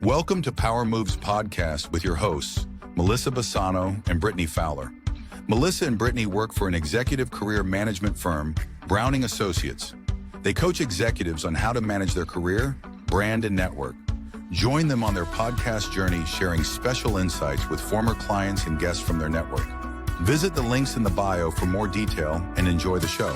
Welcome to Power Moves Podcast with your hosts, Melissa Bassano and Brittany Fowler. Melissa and Brittany work for an executive career management firm, Browning Associates. They coach executives on how to manage their career, brand, and network. Join them on their podcast journey, sharing special insights with former clients and guests from their network. Visit the links in the bio for more detail and enjoy the show.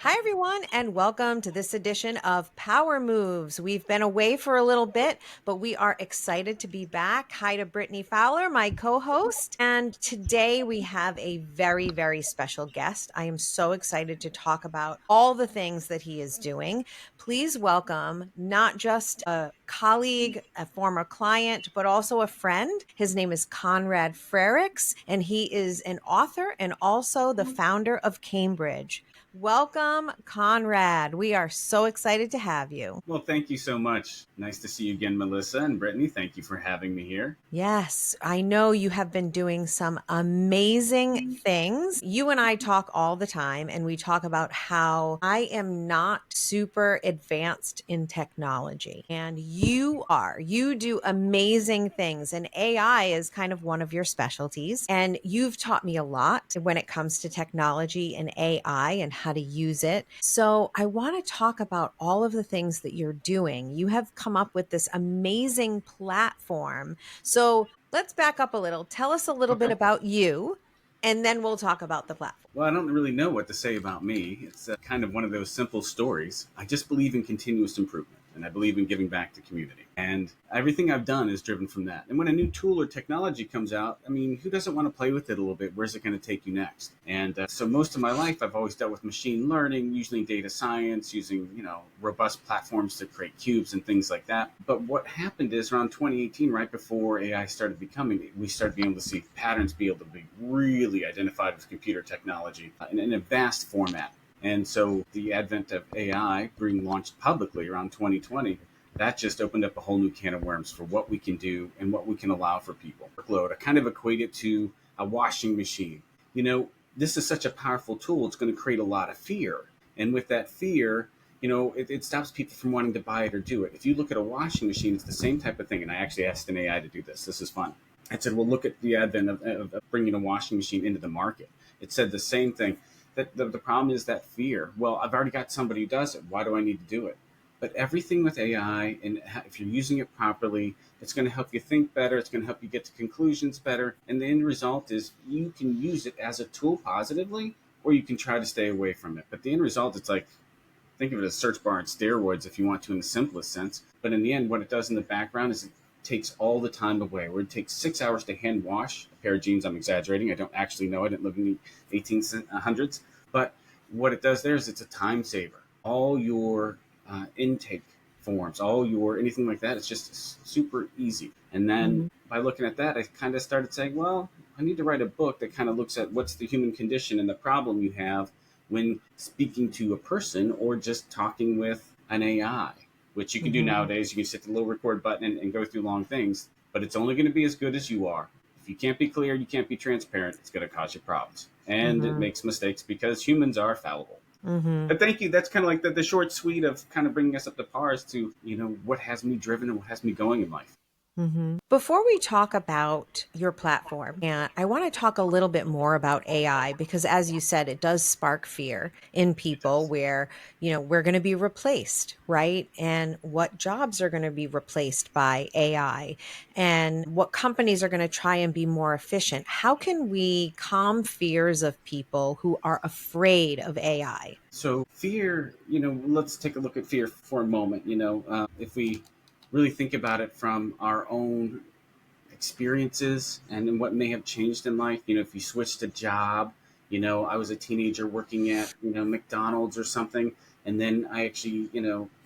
Hi, everyone, and welcome to this edition of Power Moves. We've been away for a little bit, but we are excited to be back. Hi to Brittany Fowler, my co-host. And today we have a very, very special guest. I am so excited to talk about all the things that he is doing. Please welcome not just a colleague, a former client, but also a friend. His name is Conrad Frerichs, and he is an author and also the founder of Cambridge. Welcome, Conrad. We are so excited to have you. Well, thank you so much. Nice to see you again, Melissa and Brittany. Thank you for having me here. Yes, I know you have been doing some amazing things. You and I talk all the time, and we talk about how I am not super advanced in technology, and you are. You do amazing things, and AI is kind of one of your specialties. And you've taught me a lot when it comes to technology and AI and how to use it. So I want to talk about all of the things that you're doing. You have come up with this amazing platform. So let's back up a little. Tell us a little bit about you, and then we'll talk about the platform. Well, I don't really know what to say about me. It's kind of one of those simple stories. I just believe in continuous improvement, and I believe in giving back to community. And everything I've done is driven from that. And when a new tool or technology comes out, I mean, who doesn't want to play with it a little bit? Where's it going to take you next? And so most of my life, I've always dealt with machine learning, usually data science, using, robust platforms to create cubes and things like that. But what happened is around 2018, right before AI started becoming, we started being able to see patterns be able to be really identified with computer technology in a vast format. And so the advent of AI being launched publicly around 2020, that just opened up a whole new can of worms for what we can do and what we can allow for people. Workload, I kind of equate it to a washing machine. This is such a powerful tool. It's going to create a lot of fear. And with that fear, it stops people from wanting to buy it or do it. If you look at a washing machine, it's the same type of thing. And I actually asked an AI to do this. This is fun. I said, well, look at the advent of bringing a washing machine into the market. It said the same thing. That the problem is that fear. Well, I've already got somebody who does it. Why do I need to do it? But everything with AI, and if you're using it properly, it's going to help you think better. It's going to help you get to conclusions better. And the end result is you can use it as a tool positively, or you can try to stay away from it. But the end result, it's like, think of it as a search bar on steroids if you want to in the simplest sense. But in the end, what it does in the background is it takes all the time away. Where it takes 6 hours to hand wash a pair of jeans. I'm exaggerating. I don't actually know. I didn't live in the 1800s. But what it does there is it's a time saver. All your intake forms, anything like that, it's just super easy. And then by looking at that, I kind of started saying, well, I need to write a book that kind of looks at what's the human condition and the problem you have when speaking to a person or just talking with an AI, which you can do nowadays. You can just hit the little record button and go through long things, but it's only going to be as good as you are. If you can't be clear, you can't be transparent, it's going to cause you problems. And it makes mistakes because humans are fallible. But thank you. That's kind of like the short suite of kind of bringing us up to par as to, what has me driven and what has me going in life. Before we talk about your platform, and I want to talk a little bit more about AI, because as you said, it does spark fear in people where, we're going to be replaced, right? And what jobs are going to be replaced by AI, and what companies are going to try and be more efficient. How can we calm fears of people who are afraid of AI? So fear, let's take a look at fear for a moment. If we really think about it from our own experiences and then what may have changed in life. If you switched a job, I was a teenager working at, McDonald's or something. And then I actually,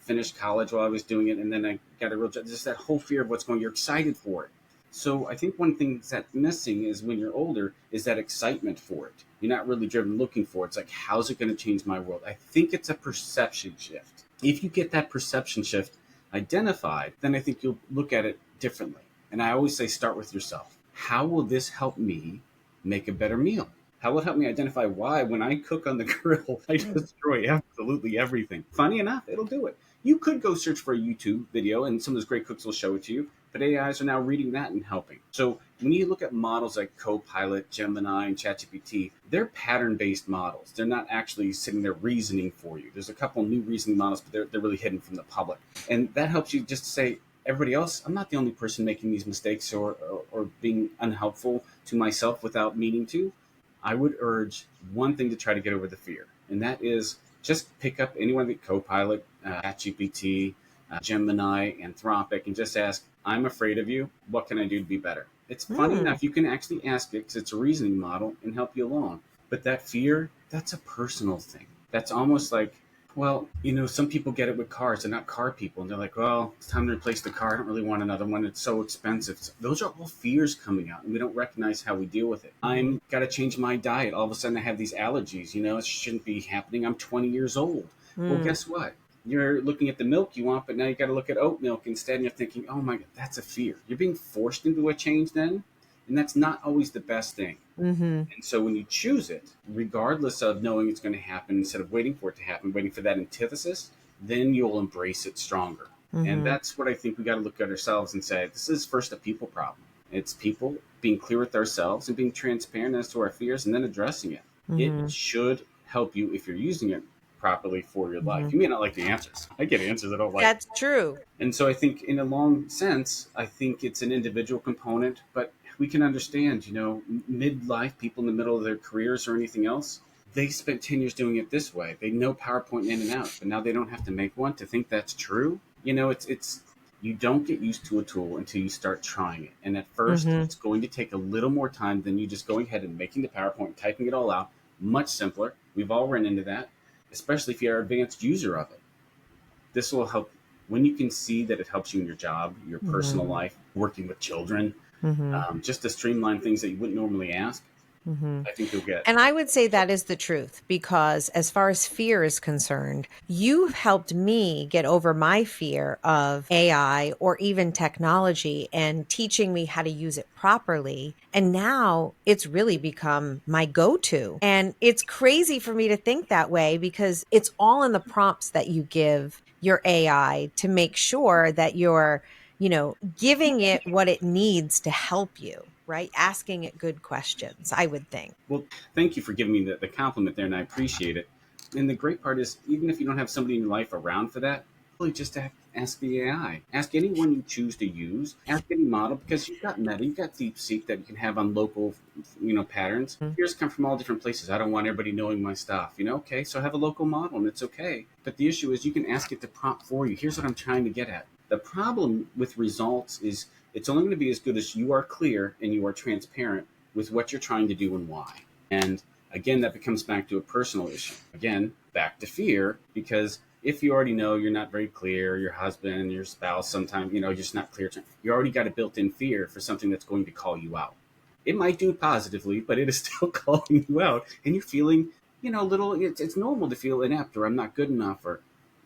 finished college while I was doing it. And then I got a real job. Just that whole fear of what's going, you're excited for it. So I think one thing that's missing is when you're older is that excitement for it. You're not really driven looking for it. It's like, how's it going to change my world? I think it's a perception shift. If you get that perception shift identified, then I think you'll look at it differently. And I always say, start with yourself. How will this help me make a better meal? How will it help me identify why when I cook on the grill, I destroy absolutely everything? Funny enough, it'll do it. You could go search for a YouTube video and some of those great cooks will show it to you, but AIs are now reading that and helping. So when you look at models like Copilot, Gemini, and ChatGPT, they're pattern-based models. They're not actually sitting there reasoning for you. There's a couple new reasoning models, but they're really hidden from the public. And that helps you just say, everybody else, I'm not the only person making these mistakes or being unhelpful to myself without meaning to. I would urge one thing to try to get over the fear, and that is just pick up anyone like Copilot, ChatGPT, Gemini, Anthropic, and just ask, I'm afraid of you. What can I do to be better? It's funny enough, you can actually ask it because it's a reasoning model and help you along. But that fear, that's a personal thing. That's almost like, well, some people get it with cars. They're not car people. And they're like, well, it's time to replace the car. I don't really want another one. It's so expensive. Those are all fears coming out, and we don't recognize how we deal with it. I'm got to change my diet. All of a sudden, I have these allergies. It shouldn't be happening. I'm 20 years old. Well, guess what? You're looking at the milk you want, but now you got to look at oat milk instead. And you're thinking, oh my God, that's a fear. You're being forced into a change then. And that's not always the best thing. And so when you choose it, regardless of knowing it's going to happen, instead of waiting for it to happen, waiting for that antithesis, then you'll embrace it stronger. And that's what I think we got to look at ourselves and say, this is first a people problem. It's people being clear with ourselves and being transparent as to our fears and then addressing it. It should help you if you're using it properly for your life. You may not like the answers. I get answers I don't like. That's true. And so I think in a long sense, I think it's an individual component, but we can understand, midlife people in the middle of their careers or anything else, they spent 10 years doing it this way. They know PowerPoint in and out, but now they don't have to make one. To think that's true, it's you don't get used to a tool until you start trying it. And at first, it's going to take a little more time than you just going ahead and making the PowerPoint, typing it all out. Much simpler. We've all run into that, especially if you're an advanced user of it. This will help when you can see that it helps you in your job, your personal life, working with children, just to streamline things that you wouldn't normally ask. I think you'll get. And I would say that is the truth, because as far as fear is concerned, you've helped me get over my fear of AI or even technology and teaching me how to use it properly. And now it's really become my go-to. And it's crazy for me to think that way, because it's all in the prompts that you give your AI to make sure that you're, giving it what it needs to help you. Right? Asking it good questions, I would think. Well, thank you for giving me the compliment there, and I appreciate it. And the great part is, even if you don't have somebody in your life around for that, really just ask the AI. Ask anyone you choose to use. Ask any model, because you've got Meta, you've got DeepSeek that you can have on local, patterns. Fears come from all different places. I don't want everybody knowing my stuff. Okay, so have a local model, and it's okay. But the issue is, you can ask it to prompt for you. Here's what I'm trying to get at. The problem with results is, it's only going to be as good as you are clear and you are transparent with what you're trying to do and why. And again, that becomes back to a personal issue. Again, back to fear, because if you already know you're not very clear, your husband, your spouse, sometimes, just not clear, you already got a built-in fear for something that's going to call you out. It might do it positively, but it is still calling you out. And you're feeling, a little, it's normal to feel inept, or I'm not good enough, or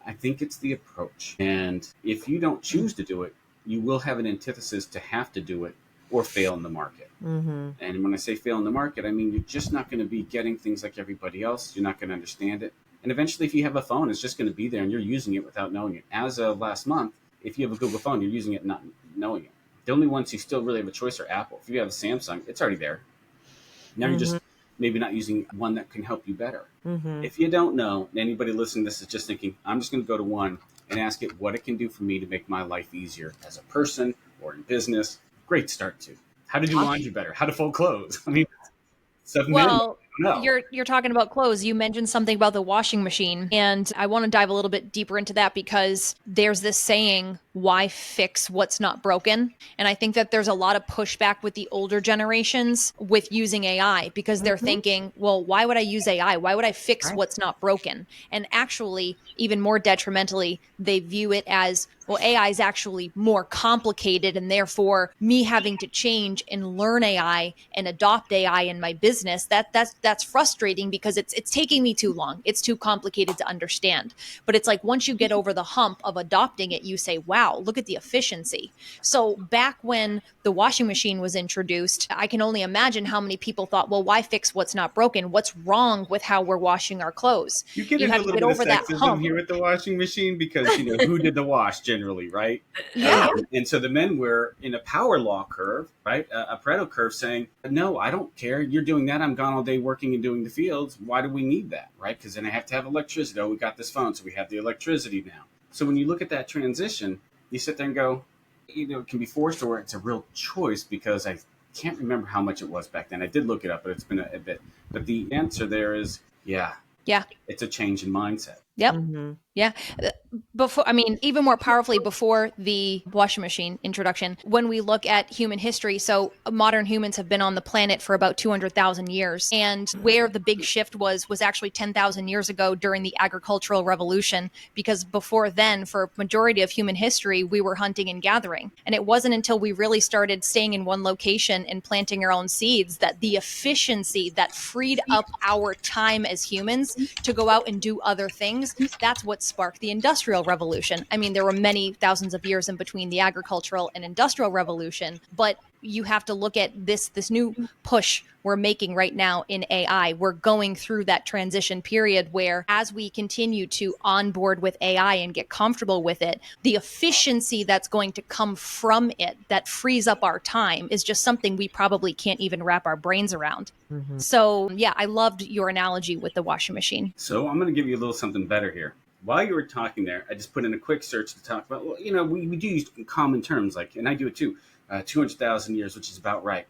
I think it's the approach. And if you don't choose to do it, you will have an antithesis to have to do it or fail in the market. And when I say fail in the market, I mean, you're just not going to be getting things like everybody else. You're not going to understand it. And eventually, if you have a phone, it's just going to be there and you're using it without knowing it. As of last month, if you have a Google phone, you're using it not knowing it. The only ones who still really have a choice are Apple. If you have a Samsung, it's already there. Now you're just maybe not using one that can help you better. If you don't know, anybody listening to this is just thinking, I'm just going to go to one and ask it what it can do for me to make my life easier as a person or in business. Great start to. How to do laundry better, how to fold clothes. I mean, well, you're talking about clothes. You mentioned something about the washing machine, and I want to dive a little bit deeper into that, because there's this saying, why fix what's not broken? And I think that there's a lot of pushback with the older generations with using AI, because they're thinking, well, why would I use AI? Why would I fix what's not broken? And actually, even more detrimentally, they view it as well, AI is actually more complicated, and therefore me having to change and learn AI and adopt AI in my business, that's frustrating because it's taking me too long. It's too complicated to understand. But it's like once you get over the hump of adopting it, you say, wow, look at the efficiency. So back when the washing machine was introduced, I can only imagine how many people thought, well, why fix what's not broken? What's wrong with how we're washing our clothes? You get You into had a to little get bit of over that sexism hump. here with the washing machine because, who did the wash generally, right? Yeah. And so the men were in a power law curve, right? A Pareto curve saying, no, I don't care. You're doing that. I'm gone all day working and doing the fields. Why do we need that, right? Because then I have to have electricity. Oh, we got this phone, so we have the electricity now. So when you look at that transition, you sit there and go, it can be forced or it's a real choice because I can't remember how much it was back then. I did look it up, but it's been a bit. But the answer there is, yeah, it's a change in mindset. Yep. Mm-hmm. Yeah. Even more powerfully before the washing machine introduction, when we look at human history, so modern humans have been on the planet for about 200,000 years. And where the big shift was actually 10,000 years ago during the agricultural revolution, because before then, for majority of human history, we were hunting and gathering. And it wasn't until we really started staying in one location and planting our own seeds that the efficiency that freed up our time as humans to go out and do other things, that's what sparked the Industrial Revolution. I mean, there were many thousands of years in between the agricultural and industrial revolution, but you have to look at this new push we're making right now in AI. We're going through that transition period where as we continue to onboard with AI and get comfortable with it, the efficiency that's going to come from it that frees up our time is just something we probably can't even wrap our brains around. Mm-hmm. So yeah, I loved your analogy with the washing machine. So I'm going to give you a little something better here. While you were talking there, I just put in a quick search to talk about, we do use common terms and I do it too, 200,000 years, which is about right.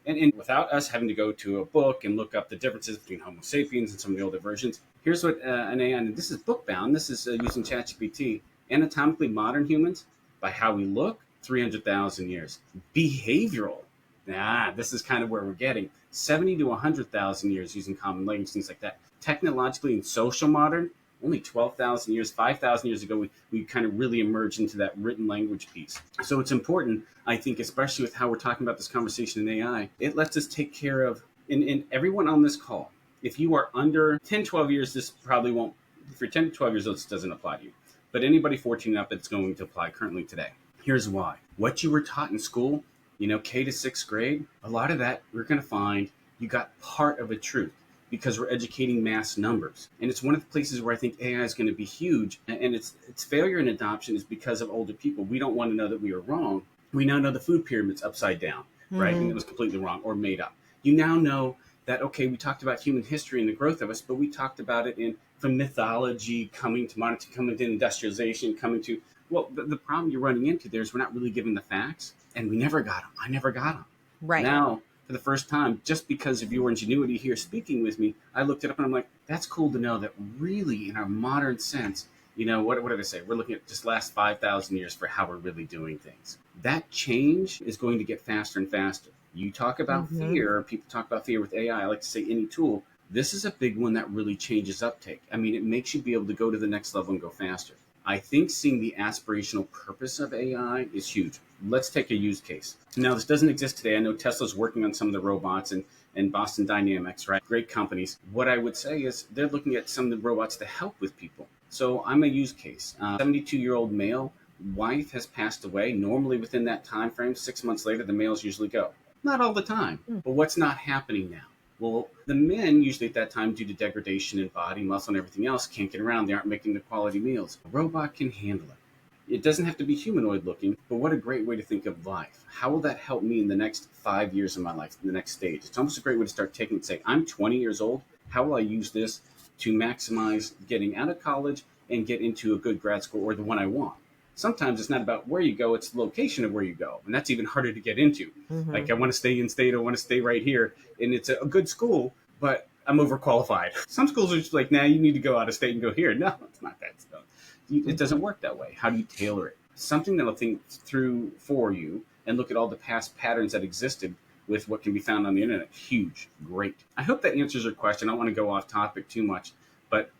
And without us having to go to a book and look up the differences between Homo sapiens and some of the older versions, here's what an AI, and this is book-bound, this is using ChatGPT, anatomically modern humans, by how we look, 300,000 years. Behavioral, this is kind of where we're getting, 70 to 100,000 years using common language, things like that. Technologically and social modern, only 12,000 years, 5,000 years ago, we kind of really emerged into that written language piece. So it's important, I think, especially with how we're talking about this conversation in AI, it lets us take care of, in everyone on this call, if you are under 10, 12 years, this probably won't, if you're 10 to 12 years old, this doesn't apply to you. But anybody 14 and up, it's going to apply currently today. Here's why. What you were taught in school, K to 6th grade, a lot of that we're going to find you got part of a truth, because we're educating mass numbers. And it's one of the places where I think AI is going to be huge. And its failure in adoption is because of older people. We don't want to know that we are wrong. We now know the food pyramid's upside down, right? And it was completely wrong or made up. You now know that, okay, we talked about human history and the growth of us, but we talked about it from mythology, coming to modernity, coming to industrialization, the problem you're running into there is we're not really given the facts, and we never got them. I never got them. Right. Now, for the first time, just because of your ingenuity here speaking with me, I looked it up and I'm like, that's cool to know that really in our modern sense, what did I say? We're looking at just last 5,000 years for how we're really doing things. That change is going to get faster and faster. You talk about fear, people talk about fear with AI. I like to say any tool. This is a big one that really changes uptake. I mean, it makes you be able to go to the next level and go faster. I think seeing the aspirational purpose of AI is huge. Let's take a use case. Now, this doesn't exist today. I know Tesla's working on some of the robots and Boston Dynamics, right? Great companies. What I would say is they're looking at some of the robots to help with people. So I'm a use case. 72-year-old male, wife has passed away. Normally within that time frame, 6 months later, the males usually go. Not all the time. But what's not happening now? Well, the men usually at that time, due to degradation in body, muscle, and everything else, can't get around. They aren't making the quality meals. A robot can handle it. It doesn't have to be humanoid looking, but what a great way to think of life. How will that help me in the next 5 years of my life, in the next stage? It's almost a great way to start taking and say, I'm 20 years old. How will I use this to maximize getting out of college and get into a good grad school or the one I want? Sometimes it's not about where you go, it's the location of where you go. And that's even harder to get into. Like, I want to stay in state, I want to stay right here. And it's a good school, but I'm overqualified. Some schools are just like, you need to go out of state and go here. No, it's not that stuff. It doesn't work that way. How do you tailor it? Something that'll think through for you and look at all the past patterns that existed with what can be found on the internet. Huge. Great. I hope that answers your question. I don't want to go off topic too much, but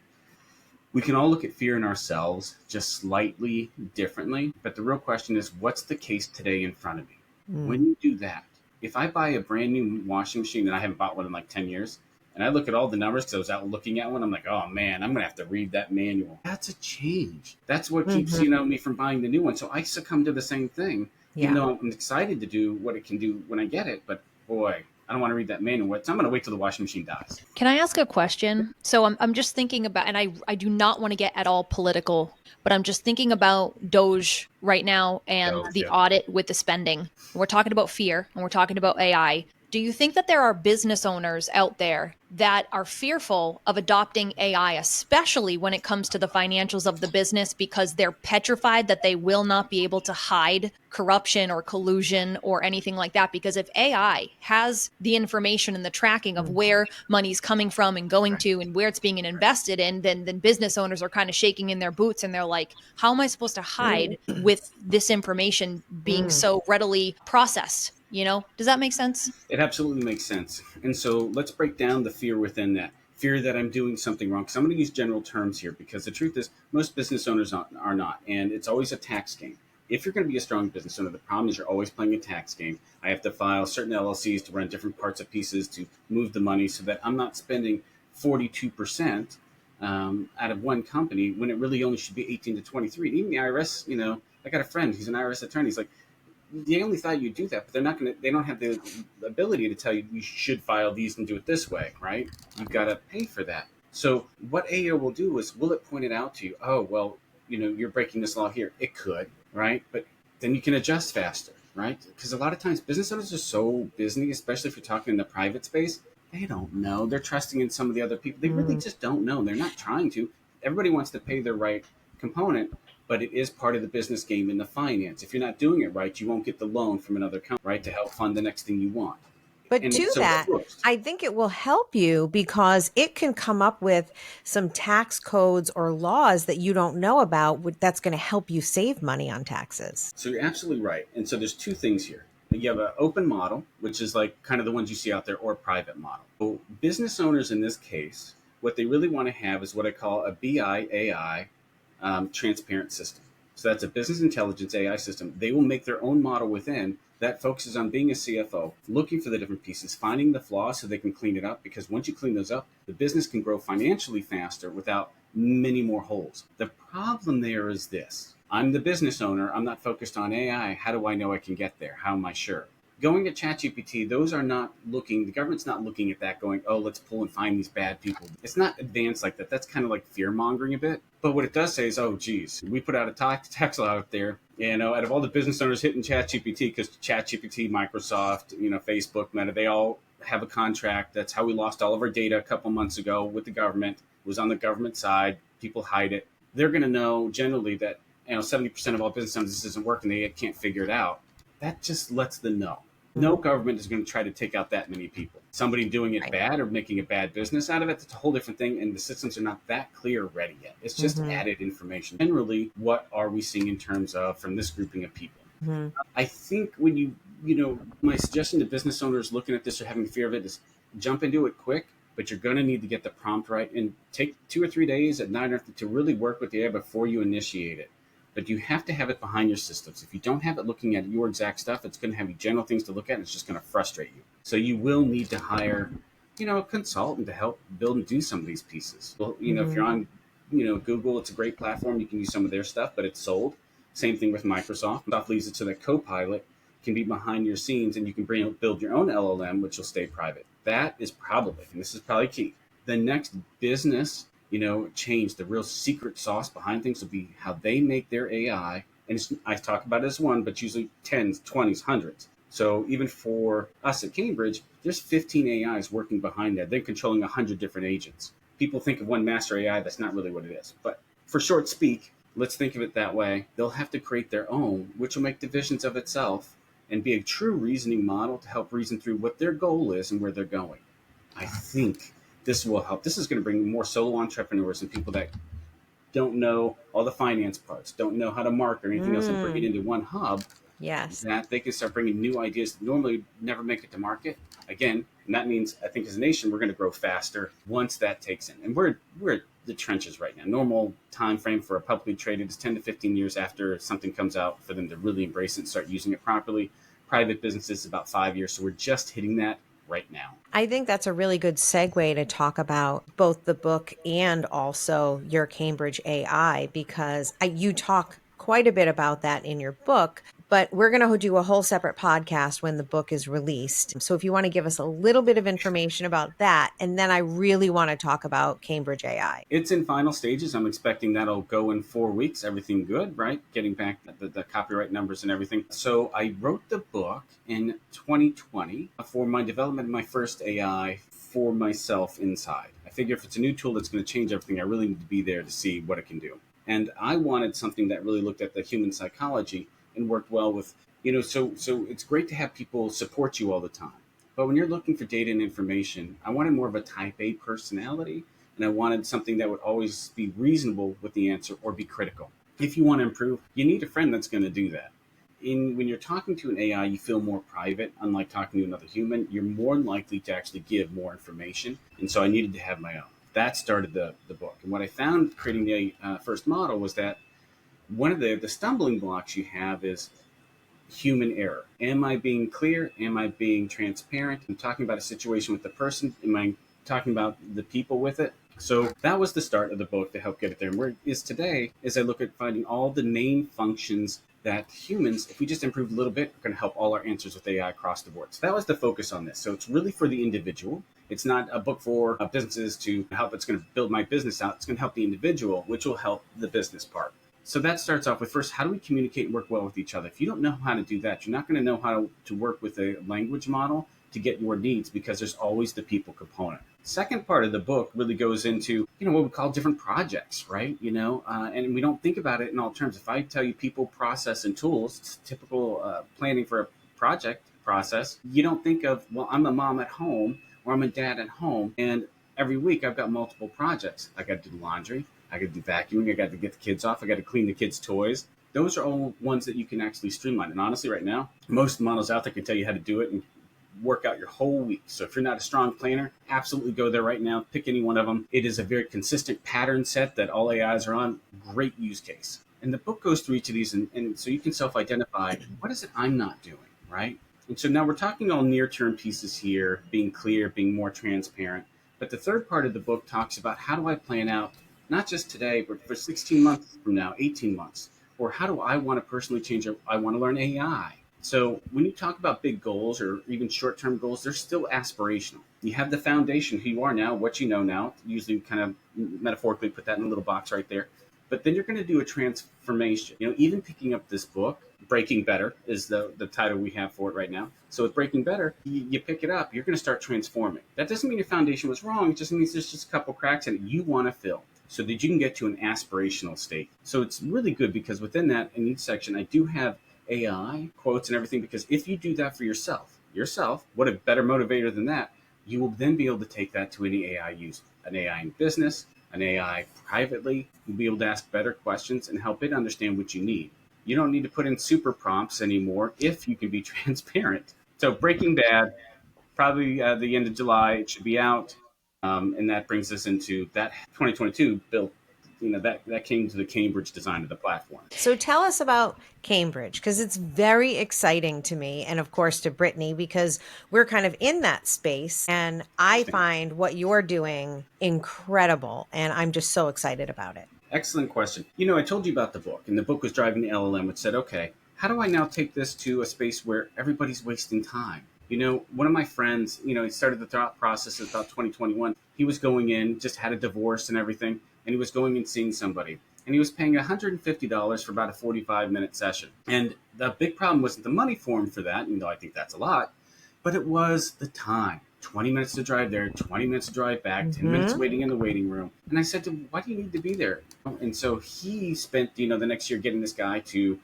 We can all look at fear in ourselves just slightly differently, but the real question is, what's the case today in front of me? When you do that, if I buy a brand new washing machine and I haven't bought one in like 10 years, and I look at all the numbers because I was out looking at one, I'm like, oh man, I'm going to have to read that manual. That's a change. That's what keeps, me from buying the new one. So I succumb to the same thing, even though I'm excited to do what it can do when I get it. But boy, I don't want to read that manual. So I'm going to wait till the washing machine dies. Can I ask a question? So I'm just thinking about, and I do not want to get at all political, but I'm just thinking about Doge right now and the audit with the spending. We're talking about fear and we're talking about AI. Do you think that there are business owners out there that are fearful of adopting AI, especially when it comes to the financials of the business, because they're petrified that they will not be able to hide corruption or collusion or anything like that? Because if AI has the information and the tracking of where money's coming from and going to and where it's being invested in, then business owners are kind of shaking in their boots and they're like, how am I supposed to hide with this information being so readily processed? Does that make sense? It absolutely makes sense. And so let's break down the fear within that. Fear that I'm doing something wrong. Because I'm going to use general terms here, because the truth is most business owners are not. And it's always a tax game. If you're going to be a strong business owner, the problem is you're always playing a tax game. I have to file certain LLCs to run different parts of pieces to move the money so that I'm not spending 42% out of one company when it really only should be 18 to 23. And even the IRS, I got a friend who's an IRS attorney. He's like, they only thought you'd do that, but they don't have the ability to tell you should file these and do it this way, right? You've got to pay for that. So what AO will do is, will it point it out to you? Oh, well, you're breaking this law here. It could, right? But then you can adjust faster, right? Because a lot of times business owners are so busy, especially if you're talking in the private space, they don't know. They're trusting in some of the other people. They really just don't know. They're not trying to. Everybody wants to pay their right component, but it is part of the business game in the finance. If you're not doing it right, you won't get the loan from another company, right, to help fund the next thing you want. But to that, I think it will help you because it can come up with some tax codes or laws that you don't know about that's going to help you save money on taxes. So you're absolutely right. And so there's two things here. You have an open model, which is like kind of the ones you see out there, or a private model. So business owners in this case, what they really want to have is what I call a BI-AI transparent system. So that's a business intelligence AI system. They will make their own model within that focuses on being a CFO, looking for the different pieces, finding the flaws so they can clean it up. Because once you clean those up, the business can grow financially faster without many more holes. The problem there is this. I'm the business owner. I'm not focused on AI. How do I know I can get there? How am I sure? Going at ChatGPT, those are not looking, the government's not looking at that going, oh, let's pull and find these bad people. It's not advanced like that. That's kind of like fear mongering a bit. But what it does say is, oh, geez, we put out a text out there, out of all the business owners hitting ChatGPT, because ChatGPT, Microsoft, Facebook, Meta, they all have a contract. That's how we lost all of our data a couple months ago with the government. It was on the government side. People hide it. They're going to know generally that 70% of all business owners, this isn't working. They can't figure it out. That just lets them know. No government is going to try to take out that many people. Somebody doing it bad or making a bad business out of it, that's a whole different thing. And the systems are not that clear ready yet. It's just added information. Generally, what are we seeing in terms of from this grouping of people? I think when my suggestion to business owners looking at this or having fear of it is jump into it quick, but you're going to need to get the prompt right and take 2 or 3 days at night to really work with the AI before you initiate it. But you have to have it behind your systems. If you don't have it looking at your exact stuff, it's going to have you general things to look at, and it's just going to frustrate you. So you will need to hire, a consultant to help build and do some of these pieces. Well, if you're on, Google, it's a great platform. You can use some of their stuff, but it's sold. Same thing with Microsoft. Microsoft leaves it so that Copilot can be behind your scenes, and you can build your own LLM, which will stay private. That is probably, and this is probably key, the next business change. The real secret sauce behind things will be how they make their AI. And I talk about it as one, but usually tens, 20s, hundreds. So even for us at Cambridge, there's 15 AIs working behind that. They're controlling 100 different agents. People think of one master AI. That's not really what it is. But for short speak, let's think of it that way. They'll have to create their own, which will make divisions of itself and be a true reasoning model to help reason through what their goal is and where they're going. I think this will help. This is going to bring more solo entrepreneurs and people that don't know all the finance parts, don't know how to market or anything else, and bring it into one hub. Yes. That they can start bringing new ideas that normally never make it to market. Again, and that means I think as a nation, we're going to grow faster once that takes in. And we're the trenches right now. Normal time frame for a publicly traded is 10 to 15 years after something comes out for them to really embrace it and start using it properly. Private businesses is about 5 years. So we're just hitting that right now. I think that's a really good segue to talk about both the book and also your Cambridge AI, because you talk quite a bit about that in your book, but we're going to do a whole separate podcast when the book is released. So if you want to give us a little bit of information about that, and then I really want to talk about Cambridge AI. It's in final stages. I'm expecting that'll go in 4 weeks. Everything good, right? Getting back the copyright numbers and everything. So I wrote the book in 2020 for my development of my first AI for myself inside. I figure if it's a new tool that's going to change everything, I really need to be there to see what it can do. And I wanted something that really looked at the human psychology and worked well with, so it's great to have people support you all the time. But when you're looking for data and information, I wanted more of a type A personality, and I wanted something that would always be reasonable with the answer or be critical. If you want to improve, you need a friend that's going to do that. When you're talking to an AI, you feel more private. Unlike talking to another human, you're more likely to actually give more information. And so I needed to have my own. That started the book. And what I found creating the first model was that one of the stumbling blocks you have is human error. Am I being clear? Am I being transparent? I'm talking about a situation with the person. Am I talking about the people with it? So that was the start of the book to help get it there. And where it is today is I look at finding all the main functions that humans, if we just improve a little bit, are going to help all our answers with AI across the board. So that was the focus on this. So it's really for the individual. It's not a book for businesses to help. It's going to build my business out. It's going to help the individual, which will help the business part. So that starts off with first, how do we communicate and work well with each other? If you don't know how to do that, you're not going to know how to work with a language model to get your needs, because there's always the people component. Second part of the book really goes into, what we call different projects, right? And we don't think about it in all terms. If I tell you people, process, and tools, it's typical planning for a project process. You don't think of, well, I'm a mom at home or I'm a dad at home, and every week I've got multiple projects. I got to do laundry. I got to do vacuuming. I got to get the kids off. I got to clean the kids' toys. Those are all ones that you can actually streamline. And honestly, right now, most models out there can tell you how to do it and work out your whole week. So if you're not a strong planner, absolutely go there right now. Pick any one of them. It is a very consistent pattern set that all AIs are on. Great use case. And the book goes through each of these, and so you can self-identify, what is it I'm not doing, right? And so now we're talking all near-term pieces here, being clear, being more transparent. But the third part of the book talks about, how do I plan out, not just today, but for 16 months from now, 18 months, or how do I want to personally change? I want to learn AI. So when you talk about big goals or even short-term goals, they're still aspirational. You have the foundation, who you are now, what you know now. Usually kind of metaphorically put that in a little box right there. But then you're going to do a transformation. Even picking up this book, Breaking Better is the title we have for it right now. So with Breaking Better, you pick it up, you're going to start transforming. That doesn't mean your foundation was wrong. It just means there's just a couple cracks in it you want to fill, so that you can get to an aspirational state. So it's really good, because within that, in each section, I do have AI quotes and everything, because if you do that for yourself, what a better motivator than that. You will then be able to take that to any AI use, an AI in business, an AI privately. You'll be able to ask better questions and help it understand what you need. You don't need to put in super prompts anymore if you can be transparent. So Breaking Bad, probably the end of July, it should be out. And that brings us into that 2022 built. That came to the Cambridge design of the platform. So tell us about Cambridge, because it's very exciting to me, and of course to Brittany, because we're kind of in that space, and I find what you're doing incredible, and I'm just so excited about it. Excellent question. I told you about the book, and the book was driving the LLM, which said, okay, how do I now take this to a space where everybody's wasting time? One of my friends, he started the thought process in about 2021. He was going in, just had a divorce and everything, and he was going and seeing somebody. And he was paying $150 for about a 45-minute session. And the big problem wasn't the money for him for that, even though I think that's a lot, but it was the time. 20 minutes to drive there, 20 minutes to drive back, 10 minutes waiting in the waiting room. And I said to him, why do you need to be there? And so he spent, the next year getting this guy to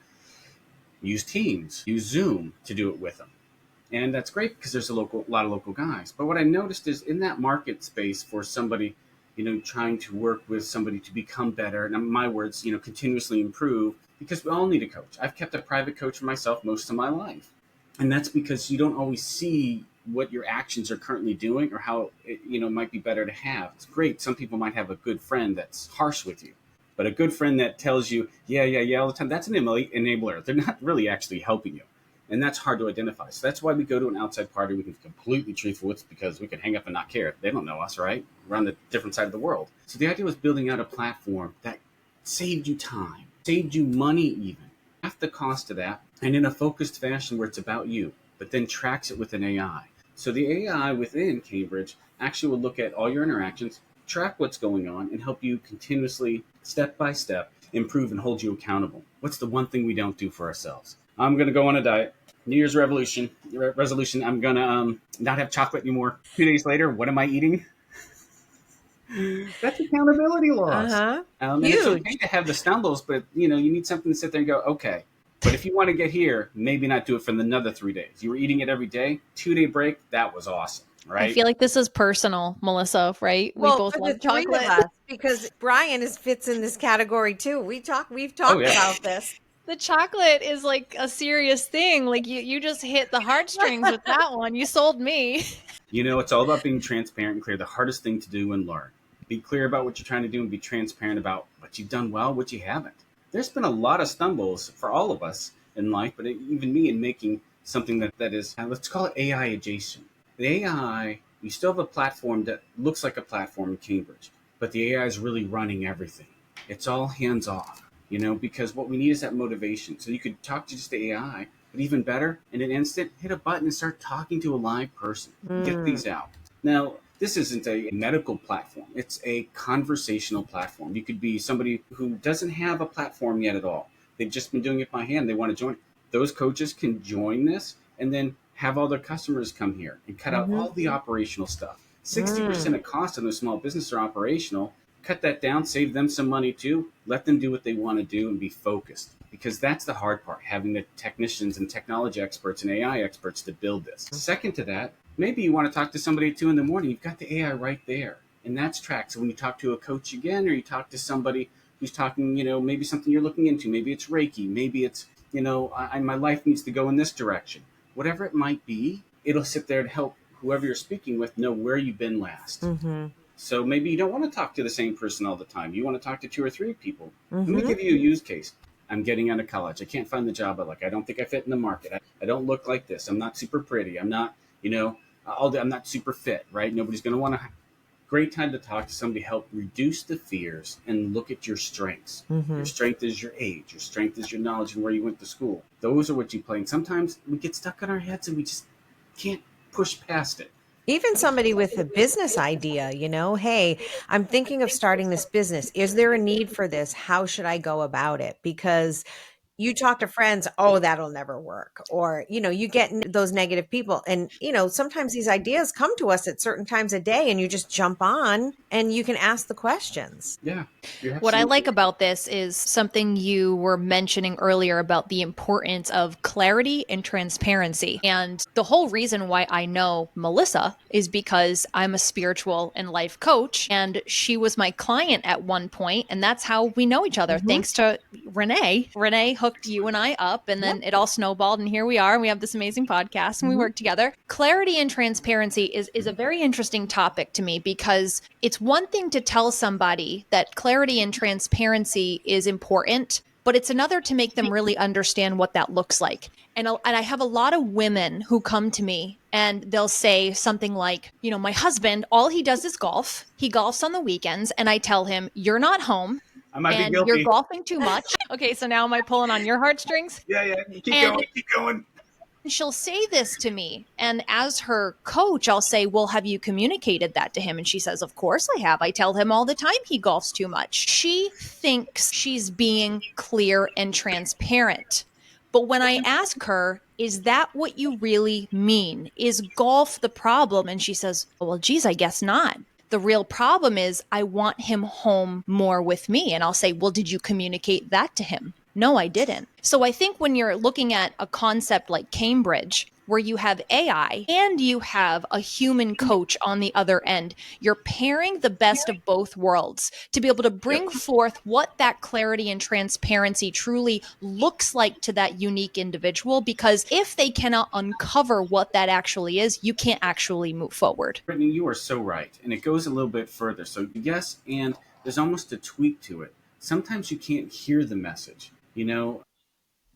use Teams, use Zoom to do it with him. And that's great, because there's a lot of local guys. But what I noticed is, in that market space for somebody, trying to work with somebody to become better, and in my words, continuously improve, because we all need a coach. I've kept a private coach for myself most of my life. And that's because you don't always see what your actions are currently doing or how it, might be better to have. It's great. Some people might have a good friend that's harsh with you, but a good friend that tells you, yeah, all the time, that's an enabler. They're not really actually helping you. And that's hard to identify. So that's why we go to an outside party. We can be completely truthful. It's because we can hang up and not care. They don't know us, right? We're on the different side of the world. So the idea was building out a platform that saved you time, saved you money even, half the cost of that, and in a focused fashion where it's about you, but then tracks it with an AI. So the AI within Cambridge actually will look at all your interactions, track what's going on, and help you continuously, step by step, improve and hold you accountable. What's the one thing we don't do for ourselves? I'm going to go on a diet. New Year's resolution. I'm going to not have chocolate anymore. 2 days later, what am I eating? That's accountability loss. And it's okay to have the stumbles, but you need something to sit there and go, okay. But if you want to get here, maybe not do it for another 3 days. You were eating it every day, 2-day break. That was awesome, right? I feel like this is personal, Melissa, right? Well, we both for love the three chocolate. of us, because Brian fits in this category too. We've talked about this. The chocolate is like a serious thing. Like you just hit the heartstrings with that one. You sold me. It's all about being transparent and clear. The hardest thing to do and learn. Be clear about what you're trying to do and be transparent about what you've done well, what you haven't. There's been a lot of stumbles for all of us in life, but even me in making something that is, let's call it AI adjacent. The AI, you still have a platform that looks like a platform in Cambridge, but the AI is really running everything. It's all hands off, because what we need is that motivation. So you could talk to just the AI, but even better, in an instant, hit a button and start talking to a live person. Get these out. Now, this isn't a medical platform. It's a conversational platform. You could be somebody who doesn't have a platform yet at all. They've just been doing it by hand. They want to join. Those coaches can join this and then have all their customers come here and cut out all the operational stuff. 60% of costs in a small business are operational. Cut that down, save them some money too. Let them do what they want to do and be focused. Because that's the hard part, having the technicians and technology experts and AI experts to build this. Second to that, maybe you want to talk to somebody at 2 a.m. You've got the AI right there. And that's tracked. So when you talk to a coach again, or you talk to somebody who's talking, maybe something you're looking into, maybe it's Reiki, maybe it's, my life needs to go in this direction. Whatever it might be, it'll sit there to help whoever you're speaking with know where you've been last. So maybe you don't want to talk to the same person all the time. You want to talk to 2 or 3 people. Let me give you a use case. I'm getting out of college. I can't find the job I like. I don't think I fit in the market. I don't look like this. I'm not super pretty. I'm not, I'm not super fit, right? Nobody's going to want to. Great time to talk to somebody, help reduce the fears and look at your strengths. Your strength is your age. Your strength is your knowledge and where you went to school. Those are what you play. And sometimes we get stuck in our heads and we just can't push past it. Even somebody with a business idea, hey, I'm thinking of starting this business. Is there a need for this? How should I go about it? Because you talk to friends, oh, that'll never work. Or, you get those negative people. And, sometimes these ideas come to us at certain times of day and you just jump on and you can ask the questions. Yeah. What I like about this is something you were mentioning earlier about the importance of clarity and transparency. And the whole reason why I know Melissa is because I'm a spiritual and life coach, and she was my client at one point, and that's how we know each other. Thanks to Renee. Renee hooked you and I up, and then it all snowballed, and here we are, and we have this amazing podcast, and we work together. Clarity and transparency is a very interesting topic to me, because it's one thing to tell somebody that clarity and transparency is important, but it's another to make them really understand what that looks like. And I have a lot of women who come to me and they'll say something like, my husband, all he does is golf. He golfs on the weekends. And I tell him, you're not home. I might and be guilty. You're golfing too much. Okay, so now am I pulling on your heartstrings? Yeah. Keep going. She'll say this to me, and as her coach, I'll say, well, have you communicated that to him? And she says, of course I have. I tell him all the time he golfs too much. She thinks she's being clear and transparent. But when I ask her, is that what you really mean? Is golf the problem? And she says, well, geez, I guess not. The real problem is I want him home more with me. And I'll say, well, did you communicate that to him? No, I didn't. So I think when you're looking at a concept like Cambridge, where you have AI and you have a human coach on the other end. You're pairing the best of both worlds to be able to bring forth what that clarity and transparency truly looks like to that unique individual, because if they cannot uncover what that actually is, you can't actually move forward. Brittany, you are so right. And it goes a little bit further. So yes, and there's almost a tweak to it. Sometimes you can't hear the message.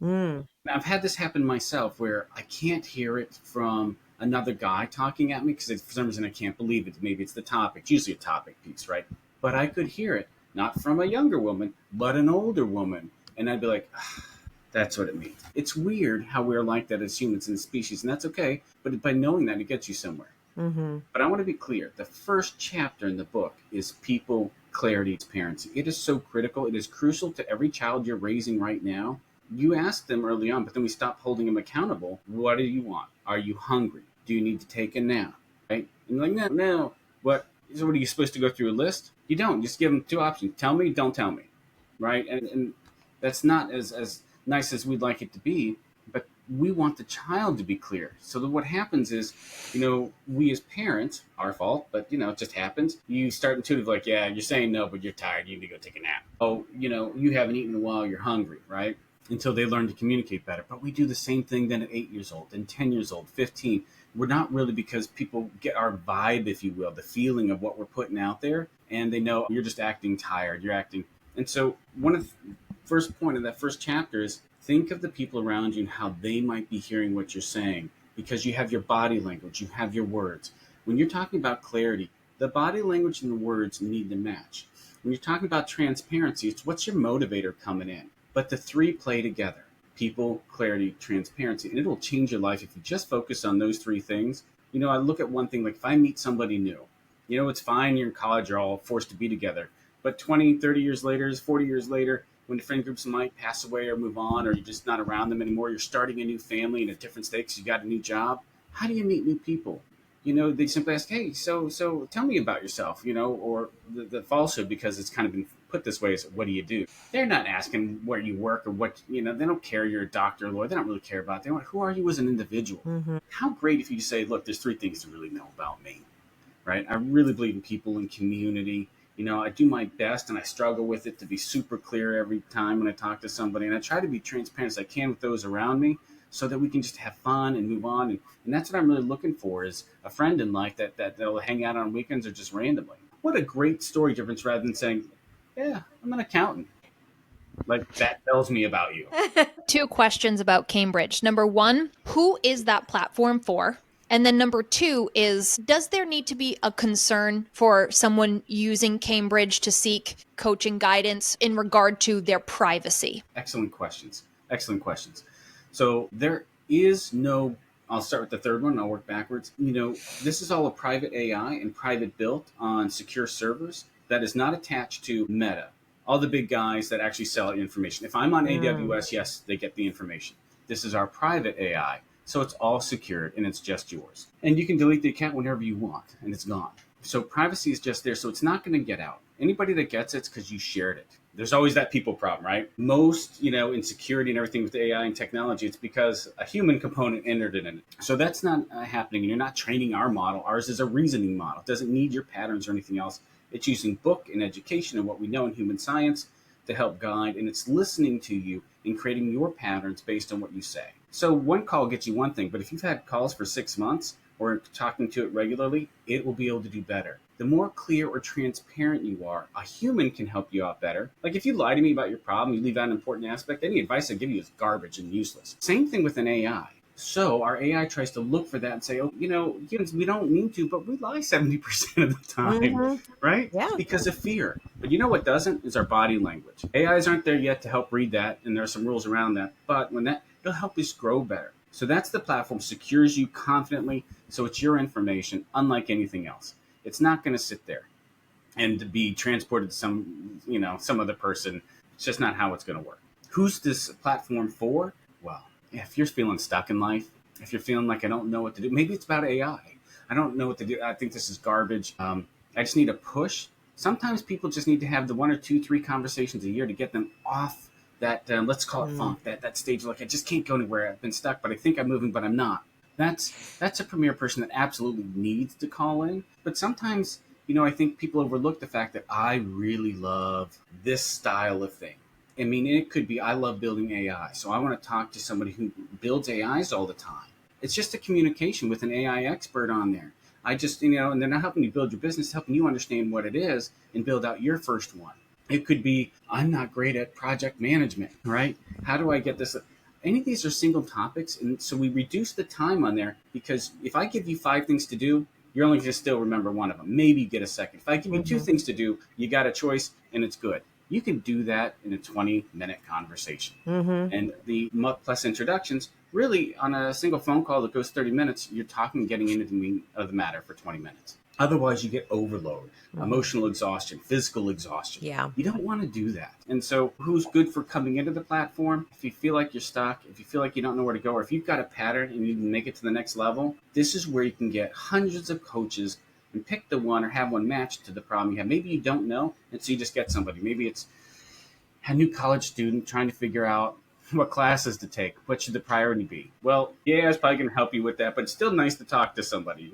I've had this happen myself where I can't hear it from another guy talking at me because for some reason I can't believe it. Maybe it's the topic. It's usually a topic piece, right? But I could hear it, not from a younger woman, but an older woman. And I'd be like, that's what it means. It's weird how we're like that as humans and species, and that's okay. But by knowing that, it gets you somewhere. But I want to be clear. The first chapter in the book is people, clarity, transparency. It is so critical. It is crucial to every child you're raising right now. You ask them early on, but then we stop holding them accountable. What do you want? Are you hungry? Do you need to take a nap? Right? And you're like, no. What are you supposed to go through a list? You don't. Just give them two options. Tell me, don't tell me. Right? And that's not as nice as we'd like it to be, but we want the child to be clear. So that what happens is, we as parents, our fault, but it just happens. You start intuitive like, yeah, you're saying no, but you're tired. You need to go take a nap. Oh, you haven't eaten in a while. You're hungry, right? Until they learn to communicate better. But we do the same thing then at 8 years old, and 10 years old, 15. We're not really, because people get our vibe, if you will, the feeling of what we're putting out there, and they know you're just acting tired. You're acting. And so one of the first point of that first chapter is think of the people around you and how they might be hearing what you're saying, because you have your body language, you have your words. When you're talking about clarity, the body language and the words need to match. When you're talking about transparency, it's what's your motivator coming in. But the three play together: people, clarity, transparency. And it'll change your life if you just focus on those three things. I look at one thing, like if I meet somebody new, it's fine, you're in college, you're all forced to be together. But 20, 30 years later, 40 years later, when the friend groups might pass away or move on, or you're just not around them anymore, you're starting a new family in a different state because you got a new job. How do you meet new people? They simply ask, hey, so tell me about yourself, or the falsehood, because it's kind of been put this way, is what do you do? They're not asking where you work or what, they don't care you're a doctor or lawyer. They don't really care about that. They want, who are you as an individual? How great if you say, look, there's three things to really know about me, right? I really believe in people and community. I do my best, and I struggle with it to be super clear every time when I talk to somebody. And I try to be transparent as I can with those around me so that we can just have fun and move on. And that's what I'm really looking for, is a friend in life that'll hang out on weekends or just randomly. What a great story difference, rather than saying, yeah, I'm an accountant. Like, that tells me about you. 2 questions about Cambridge. Number 1, who is that platform for? And then number 2 is, does there need to be a concern for someone using Cambridge to seek coaching guidance in regard to their privacy? Excellent questions. So there is no, I'll start with the third one and I'll work backwards. This is all a private AI and private built on secure servers that is not attached to Meta, all the big guys that actually sell information. If I'm on AWS, yes, they get the information. This is our private AI. So it's all secured and it's just yours. And you can delete the account whenever you want and it's gone. So privacy is just there. So it's not going to get out. Anybody that gets it's because you shared it. There's always that people problem, right? Most, in security and everything with AI and technology, it's because a human component entered it in it. So that's not happening. And you're not training our model. Ours is a reasoning model. It doesn't need your patterns or anything else. It's using book and education and what we know in human science to help guide. And it's listening to you and creating your patterns based on what you say. So one call gets you one thing, but if you've had calls for 6 months or talking to it regularly, it will be able to do better. The more clear or transparent you are, a human can help you out better. Like if you lie to me about your problem, you leave out an important aspect, any advice I give you is garbage and useless. Same thing with an AI. So our AI tries to look for that and say, humans, we don't mean to, but we lie 70% of the time, right? Yeah. Because of fear. But you know what doesn't? Is our body language. AIs aren't there yet to help read that, and there are some rules around that. But it'll help us grow better. So that's the platform, secures you confidently, so it's your information, unlike anything else. It's not going to sit there and to be transported to some other person. It's just not how it's going to work. Who's this platform for? Well, if you're feeling stuck in life, if you're feeling like I don't know what to do, maybe it's about AI. I don't know what to do. I think this is garbage. I just need a push. Sometimes people just need to have the 1 or 2, 3 conversations a year to get them off that, let's call it funk, that stage. Like, I just can't go anywhere. I've been stuck, but I think I'm moving, but I'm not. That's a premier person that absolutely needs to call in. But sometimes, I think people overlook the fact that I really love this style of thing. I mean, it could be I love building AI, so I want to talk to somebody who builds AIs all the time. It's just a communication with an AI expert on there. I just, and they're not helping you build your business, helping you understand what it is and build out your first one. It could be, I'm not great at project management, right? How do I get this? Any of these are single topics. And so we reduce the time on there, because if I give you 5 things to do, you're only going to still remember one of them. Maybe get a second. If I give you 2 things to do, you got a choice and it's good. You can do that in a 20-minute conversation. And the plus introductions, really on a single phone call that goes 30 minutes, you're talking, getting into the meat of the matter for 20 minutes. Otherwise, you get overload, emotional exhaustion, physical exhaustion. Yeah. You don't want to do that. And so who's good for coming into the platform? If you feel like you're stuck, if you feel like you don't know where to go, or if you've got a pattern and you can make it to the next level, this is where you can get hundreds of coaches and pick the one or have one matched to the problem you have. Maybe you don't know, and so you just get somebody. Maybe it's a new college student trying to figure out what classes to take. What should the priority be? Well, yeah, it's probably going to help you with that, but it's still nice to talk to somebody,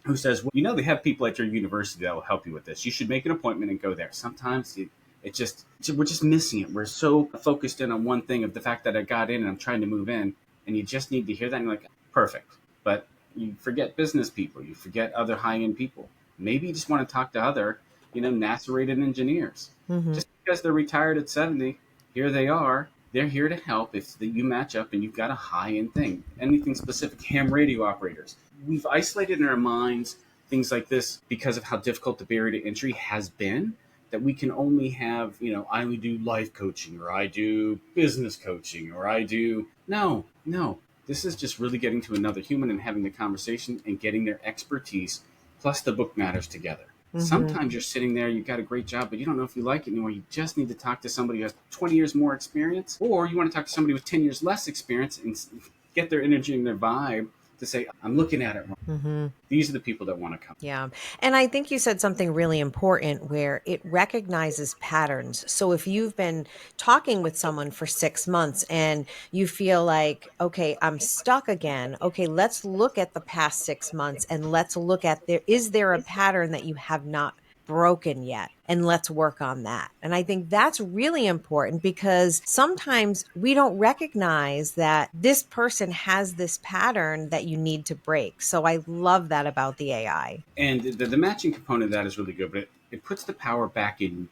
who says, well, they have people at your university that will help you with this. You should make an appointment and go there. Sometimes we're just missing it. We're so focused in on one thing of the fact that I got in and I'm trying to move in, and you just need to hear that and you're like, perfect. But you forget business people. You forget other high-end people. Maybe you just want to talk to other, NASA-rated engineers. Just because they're retired at 70, here they are. They're here to help if you match up and you've got a high-end thing. Anything specific, ham radio operators. We've isolated in our minds things like this because of how difficult the barrier to entry has been, that we can only have, I only do life coaching, or I do business coaching, or I do... No. This is just really getting to another human and having the conversation and getting their expertise plus the book matters together. Sometimes you're sitting there, you've got a great job, but you don't know if you like it anymore. You just need to talk to somebody who has 20 years more experience, or you want to talk to somebody with 10 years less experience and get their energy and their vibe to say, I'm looking at it wrong. These are the people that want to come. Yeah. And I think you said something really important where it recognizes patterns. So if you've been talking with someone for 6 months and you feel like, okay, I'm stuck again. Okay, let's look at the past 6 months and let's look at is there a pattern that you have not broken yet? And let's work on that. And I think that's really important because sometimes we don't recognize that this person has this pattern that you need to break. So I love that about the AI. And the matching component of that is really good, but it puts the power back in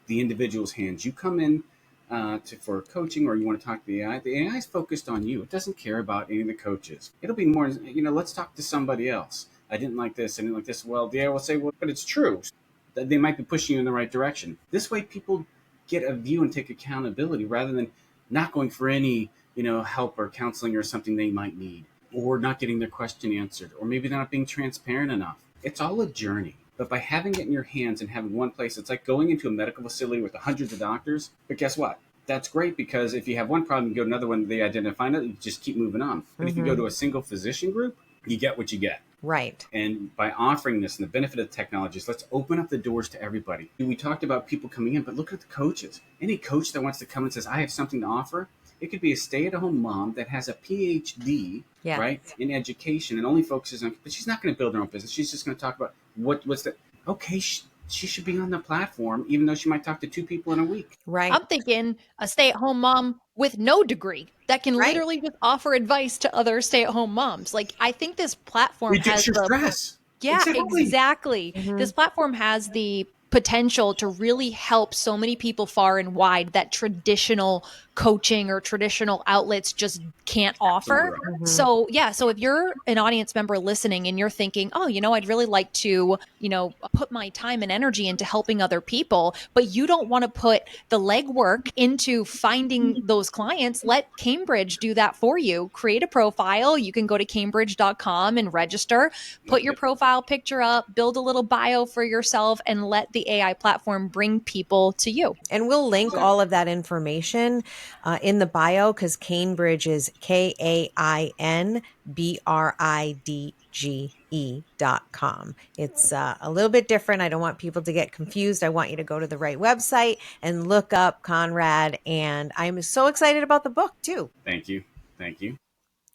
the individual's hands. You come in for coaching, or you want to talk to the AI. The AI is focused on you. It doesn't care about any of the coaches. It'll be more, let's talk to somebody else. I didn't like this. I didn't like this. Well, the AI will say, well, but it's true. They might be pushing you in the right direction. This way people get a view and take accountability rather than not going for any, help or counseling or something they might need, or not getting their question answered, or maybe they're not being transparent enough. It's all a journey. But by having it in your hands and having one place, it's like going into a medical facility with hundreds of doctors. But guess what? That's great, because if you have one problem, you go to another one, they identify it, you just keep moving on. But if you go to a single physician group, you get what you get. Right. And by offering this and the benefit of technologies, let's open up the doors to everybody. We talked about people coming in, but look at the coaches. Any coach that wants to come and says, I have something to offer. It could be a stay-at-home mom that has a PhD, right, in education and only focuses on, but she's not going to build her own business. She's just going to talk about what's the, okay, she should be on the platform, even though she might talk to 2 people in a week. Right. I'm thinking a stay-at-home mom with no degree that can literally just offer advice to other stay-at-home moms. Like, I think this platform reduce your stress. Yeah, exactly. This platform has the potential to really help so many people far and wide that traditional coaching or traditional outlets just can't offer. So if you're an audience member listening and you're thinking, oh, I'd really like to, put my time and energy into helping other people, but you don't want to put the legwork into finding those clients, let Cambridge do that for you. Create a profile. You can go to cambridge.com and register, put your profile picture up, build a little bio for yourself, and let the AI platform bring people to you. And we'll link all of that information in the bio, because Cambridge is KAINBRIDGE.com. It's a little bit different. I don't want people to get confused. I want you to go to the right website and look up Conrad. And I'm so excited about the book too. Thank you.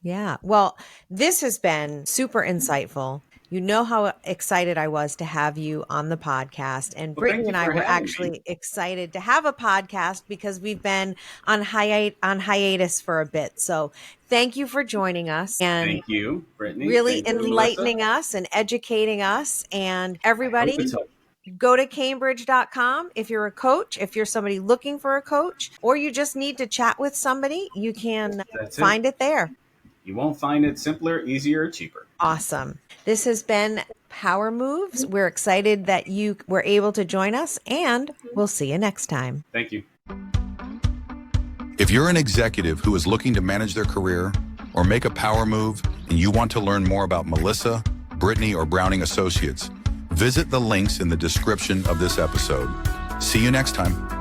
Yeah. Well, this has been super insightful. You know how excited I was to have you on the podcast. And Well, thank Brittany you and I for were having me. actually excited to have a podcast because we've been on hiatus for a bit. So thank you for joining us and Thank you, Brittany. really Thank you, Melissa. enlightening us and educating us. And I hope everybody, it's helpful. go to Cambridge.com. If you're a coach, if you're somebody looking for a coach, or you just need to chat with somebody, you can That's it. find it there. You won't find it simpler, easier, or cheaper. Awesome. This has been Power Moves. We're excited that you were able to join us, and we'll see you next time. Thank you. If you're an executive who is looking to manage their career or make a power move and you want to learn more about Melissa, Brittany, or Browning Associates, visit the links in the description of this episode. See you next time.